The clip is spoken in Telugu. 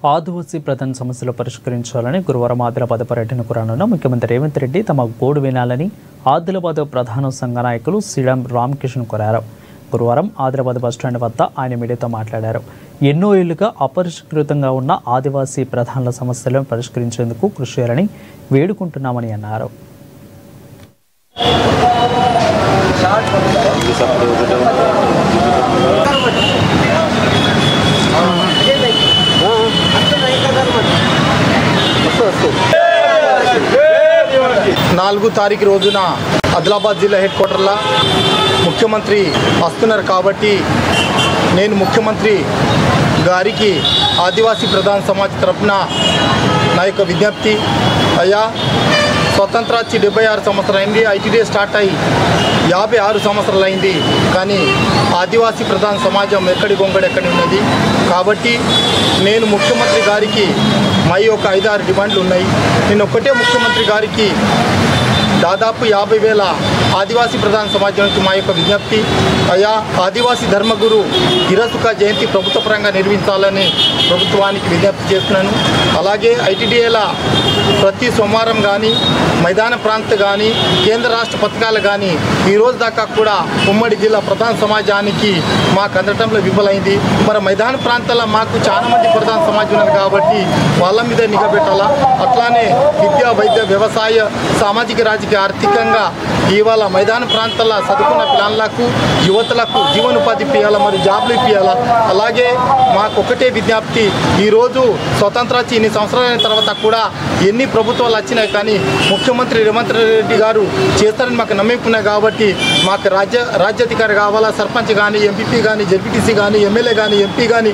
ఆదివాసీ ప్రధాన సమస్యలు పరిష్కరించాలని గురువారం ఆదిలాబాద్ పర్యటనకు రానున్న ముఖ్యమంత్రి రేవంత్ రెడ్డి తమ గోడు వినాలని ఆదిలాబాద్ ప్రధాన సంఘ నాయకులు శ్రీరామ్ రామకిషన్ కోరారు. గురువారం ఆదిలాబాద్ బస్టాండ్ వద్ద ఆయన మీడియాతో మాట్లాడారు. ఎన్నో ఏళ్లుగా అపరిష్కృతంగా ఉన్న ఆదివాసీ ప్రధానుల సమస్యలను పరిష్కరించేందుకు కృషి చేయాలని వేడుకుంటున్నామని అన్నారు. నాలుగో తారీఖు రోజున ఆదిలాబాద్ జిల్లా హెడ్ క్వార్టర్లో ముఖ్యమంత్రి వస్తున్నారు కాబట్టి నేను ముఖ్యమంత్రి గారికి ఆదివాసీ ప్రధాన సమాజ్ తరఫున నా యొక్క విజ్ఞప్తి, అయ్యా స్వతంత్ర వచ్చి 76 సంవత్సరాలు అయింది, ఐటీడీ స్టార్ట్ అయ్యి 56 సంవత్సరాలు అయింది, కానీ ఆదివాసీ ప్రధాన సమాజం ఎక్కడి గొంగడి ఎక్కడి ఉన్నది. కాబట్టి నేను ముఖ్యమంత్రి గారికి మా యొక్క 5-6 డిమాండ్లు ఉన్నాయి. నేను ఒక్కటే ముఖ్యమంత్రి గారికి దాదాపు 50,000 ఆదివాసీ ప్రధాన సమాజం నుంచి మా యొక్క విజ్ఞప్తి, అయ్యా ఆదివాసీ ధర్మగురు గిరసుక జయంతి ప్రభుత్వ పరంగా నిర్వహించాలని ప్రభుత్వానికి విజ్ఞప్తి చేస్తున్నాను. అలాగే ఐటీడీఏల ప్రతి సోమవారం కానీ మైదాన ప్రాంత కానీ కేంద్ర రాష్ట్ర పథకాలు కానీ ఈరోజు దాకా కూడా ఉమ్మడి జిల్లా ప్రధాన సమాజానికి మాకు అందటంలో విఫలైంది. మరి మైదాన ప్రాంతాల్లో మాకు చాలా మంది ప్రధాన సమాజం ఉన్నారు కాబట్టి వాళ్ళ మీద నిఘా పెట్టాలా. అట్లానే విద్య, వైద్య, వ్యవసాయ, సామాజిక, రాజకీయ, ఆర్థికంగా ఇవాళ మైదాన ప్రాంతాల్లో చదువుకున్న పిల్లలకు, యువతలకు జీవనోపాధి ఇప్పియాలా, మరి జాబ్లు ఇప్పియాలా. అలాగే మాకు ఒకటే విజ్ఞప్తి, ఈరోజు స్వతంత్ర వచ్చి ఇన్ని సంవత్సరాలైన తర్వాత కూడా ఎన్ని ప్రభుత్వాలు వచ్చినాయి కానీ ముఖ్యమంత్రి రేవంత్ రెడ్డి గారు చేస్తారని మాకు నమ్మికున్నాయి. కాబట్టి మాకు రాజ్యాధికారి కావాలా, సర్పంచ్ కానీ, ఎంపీపీ కానీ, జెడ్పీటీసీ కానీ, ఎమ్మెల్యే కానీ, ఎంపీ కానీ